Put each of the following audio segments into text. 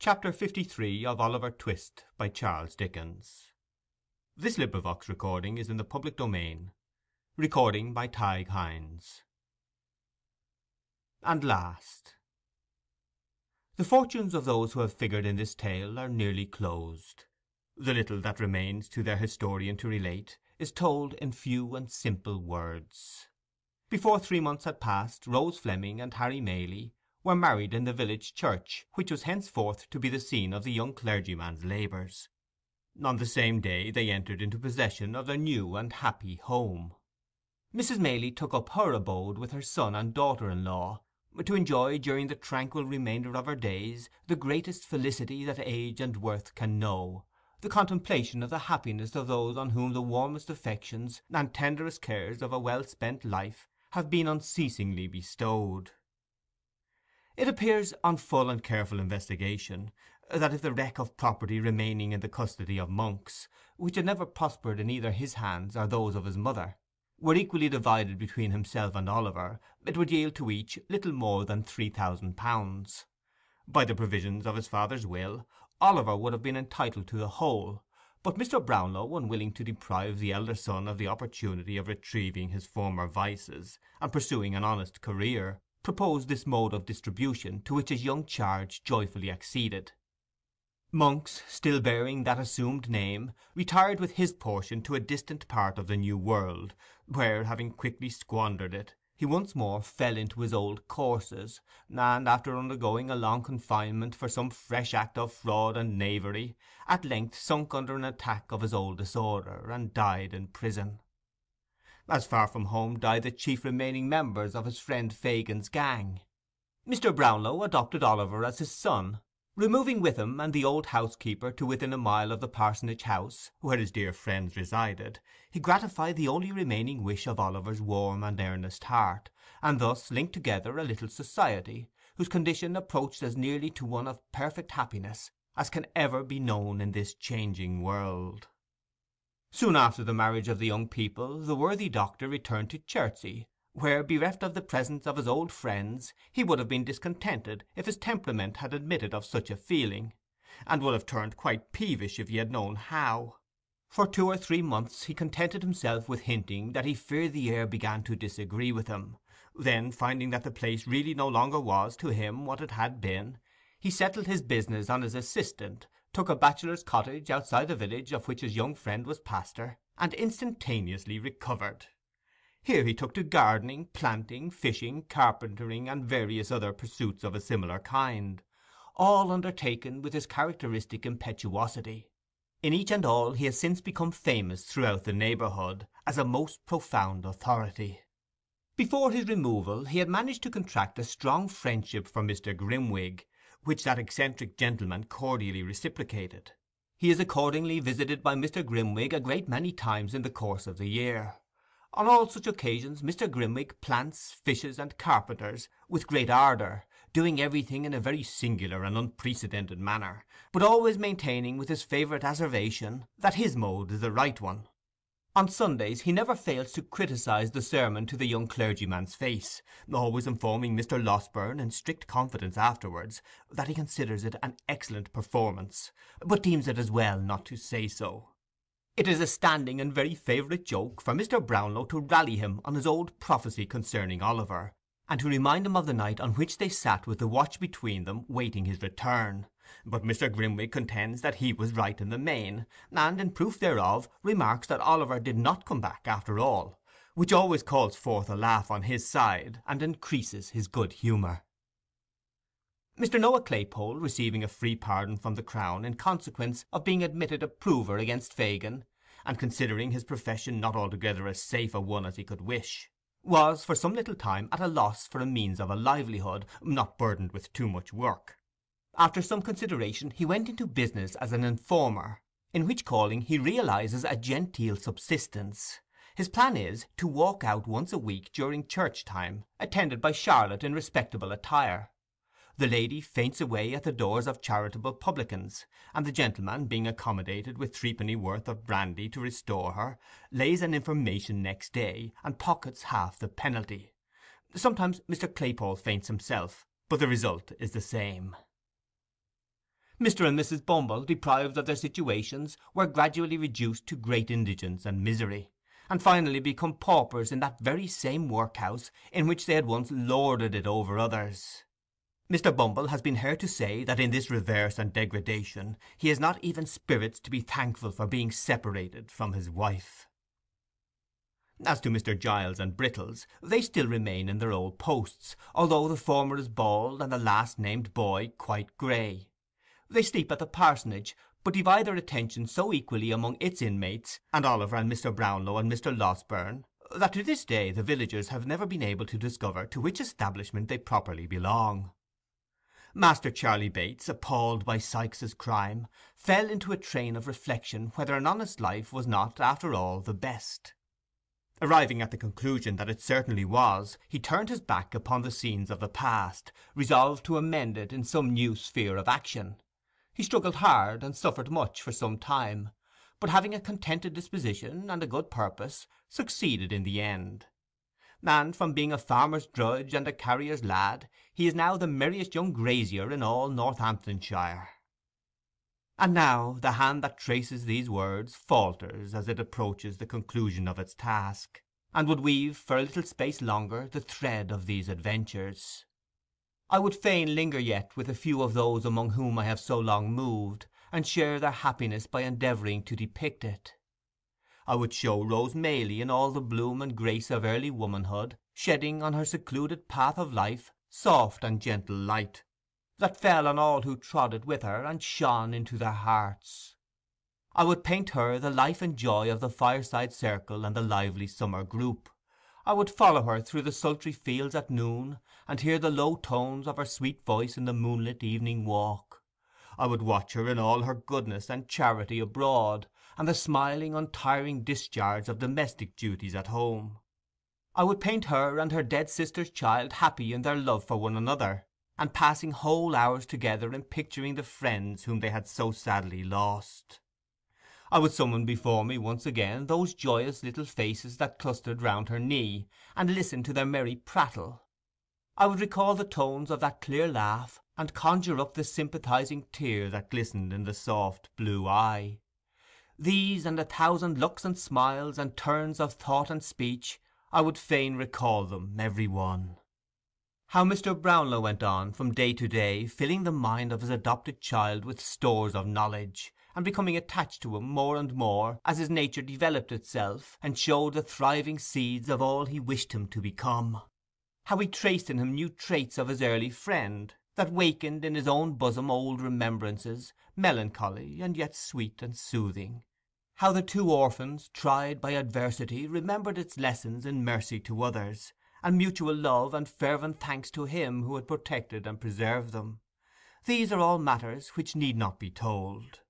Chapter 53 of Oliver Twist by Charles Dickens. This recording is in the public domain. Recording by Tig Hines. And last. The fortunes of those who have figured in this tale are nearly closed. The little that remains to their historian to relate is told in few and simple words. Before 3 months had passed, Rose Fleming and Harry Maylie were married in the village church, which was henceforth to be the scene of the young clergyman's labours. On the same day they entered into possession of their new and happy home. Mrs. Maylie took up her abode with her son and daughter-in-law, to enjoy during the tranquil remainder of her days the greatest felicity that age and worth can know, the contemplation of the happiness of those on whom the warmest affections and tenderest cares of a well-spent life have been unceasingly bestowed. It appears on full and careful investigation that if the wreck of property remaining in the custody of Monks, which had never prospered in either his hands or those of his mother, were equally divided between himself and Oliver, it would yield to each little more than £3,000. By the provisions of his father's will, Oliver would have been entitled to the whole, but Mr. Brownlow, unwilling to deprive the elder son of the opportunity of retrieving his former vices and pursuing an honest career, proposed this mode of distribution, to which his young charge joyfully acceded. Monks, still bearing that assumed name, retired with his portion to a distant part of the new world, where, having quickly squandered it, he once more fell into his old courses, and, after undergoing a long confinement for some fresh act of fraud and knavery, at length sunk under an attack of his old disorder, and died in prison. As far from home died the chief remaining members of his friend Fagin's gang. Mr. Brownlow adopted Oliver as his son, removing with him and the old housekeeper to within a mile of the parsonage house, where his dear friends resided. He gratified the only remaining wish of Oliver's warm and earnest heart, and thus linked together a little society, whose condition approached as nearly to one of perfect happiness as can ever be known in this changing world. Soon after the marriage of the young people, the worthy doctor returned to Chertsey, where, bereft of the presence of his old friends, he would have been discontented if his temperament had admitted of such a feeling, and would have turned quite peevish if he had known how. For 2 or 3 months he contented himself with hinting that he feared the air began to disagree with him. Then, finding that the place really no longer was to him what it had been, he settled his business on his assistant, took a bachelor's cottage outside the village of which his young friend was pastor, and instantaneously recovered. Here he took to gardening, planting, fishing, carpentering, and various other pursuits of a similar kind, all undertaken with his characteristic impetuosity. In each and all he has since become famous throughout the neighbourhood as a most profound authority. Before his removal he had managed to contract a strong friendship for Mr. Grimwig, which that eccentric gentleman cordially reciprocated. He is accordingly visited by Mr. Grimwig a great many times in the course of the year. On all such occasions Mr. Grimwig plants, fishes, and carpenters with great ardour, doing everything in a very singular and unprecedented manner, but always maintaining with his favourite asseveration that his mode is the right one. On Sundays he never fails to criticize the sermon to the young clergyman's face, always informing Mr. Losburn in strict confidence afterwards that he considers it an excellent performance, but deems it as well not to say so. It is a standing and very favourite joke for Mr. Brownlow to rally him on his old prophecy concerning Oliver, and to remind him of the night on which they sat with the watch between them waiting his return. But Mr. Grimwig contends that he was right in the main, and in proof thereof remarks that Oliver did not come back after all, which always calls forth a laugh on his side, and increases his good humour. Mr. Noah Claypole, receiving a free pardon from the Crown in consequence of being admitted a prover against Fagin, and considering his profession not altogether as safe a one as he could wish, was for some little time at a loss for a means of a livelihood, not burdened with too much work. After some consideration he went into business as an informer, in which calling he realizes a genteel subsistence. His plan is to walk out once a week during church time, attended by Charlotte in respectable attire. The lady faints away at the doors of charitable publicans, and the gentleman, being accommodated with threepenny worth of brandy to restore her, lays an information next day, and pockets half the penalty. Sometimes Mr. Claypole faints himself, but the result is the same. Mr. and Mrs. Bumble, deprived of their situations, were gradually reduced to great indigence and misery, and finally become paupers in that very same workhouse in which they had once lorded it over others. Mr. Bumble has been heard to say that in this reverse and degradation he has not even spirits to be thankful for being separated from his wife. As to Mr. Giles and Brittles, they still remain in their old posts, although the former is bald and the last named boy quite grey. They sleep at the parsonage, but divide their attention so equally among its inmates, and Oliver and Mr. Brownlow and Mr. Losburn, that to this day the villagers have never been able to discover to which establishment they properly belong. Master Charley Bates, appalled by Sikes's crime, fell into a train of reflection whether an honest life was not, after all, the best. Arriving at the conclusion that it certainly was, he turned his back upon the scenes of the past, resolved to amend it in some new sphere of action. He struggled hard and suffered much for some time, but having a contented disposition and a good purpose, succeeded in the end. And from being a farmer's drudge and a carrier's lad, he is now the merriest young grazier in all Northamptonshire. And now the hand that traces these words falters as it approaches the conclusion of its task, and would weave for a little space longer the thread of these adventures. I would fain linger yet with a few of those among whom I have so long moved, and share their happiness by endeavouring to depict it. I would show Rose Maylie in all the bloom and grace of early womanhood, shedding on her secluded path of life soft and gentle light, that fell on all who trod it with her, and shone into their hearts. I would paint her the life and joy of the fireside circle and the lively summer group. I would follow her through the sultry fields at noon, and hear the low tones of her sweet voice in the moonlit evening walk. I would watch her in all her goodness and charity abroad, and the smiling, untiring discharge of domestic duties at home. I would paint her and her dead sister's child happy in their love for one another, and passing whole hours together in picturing the friends whom they had so sadly lost. I would summon before me once again those joyous little faces that clustered round her knee, and listen to their merry prattle. I would recall the tones of that clear laugh, and conjure up the sympathizing tear that glistened in the soft blue eye. These, and 1,000 looks and smiles and turns of thought and speech, I would fain recall them every one. How Mr. Brownlow went on from day to day, filling the mind of his adopted child with stores of knowledge, and becoming attached to him more and more as his nature developed itself, and showed the thriving seeds of all he wished him to become. How he traced in him new traits of his early friend, that wakened in his own bosom old remembrances, melancholy and yet sweet and soothing. How the two orphans, tried by adversity, remembered its lessons in mercy to others, and mutual love and fervent thanks to him who had protected and preserved them. These are all matters which need not be told.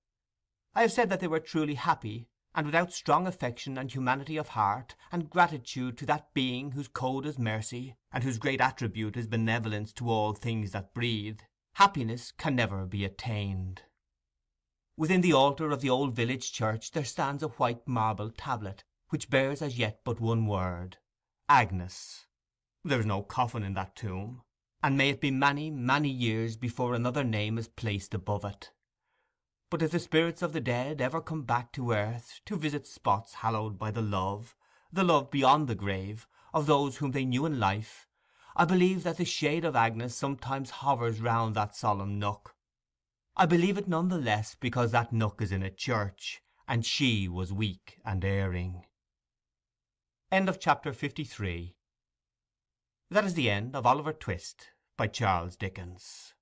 I have said that they were truly happy, and without strong affection and humanity of heart, and gratitude to that being whose code is mercy, and whose great attribute is benevolence to all things that breathe, happiness can never be attained. Within the altar of the old village church there stands a white marble tablet, which bears as yet but one word, Agnes. There is no coffin in that tomb, and may it be many, many years before another name is placed above it. But if the spirits of the dead ever come back to earth to visit spots hallowed by the love beyond the grave, of those whom they knew in life, I believe that the shade of Agnes sometimes hovers round that solemn nook. I believe it none the less because that nook is in a church, and she was weak and erring. End of chapter 53. That is the end of Oliver Twist by Charles Dickens.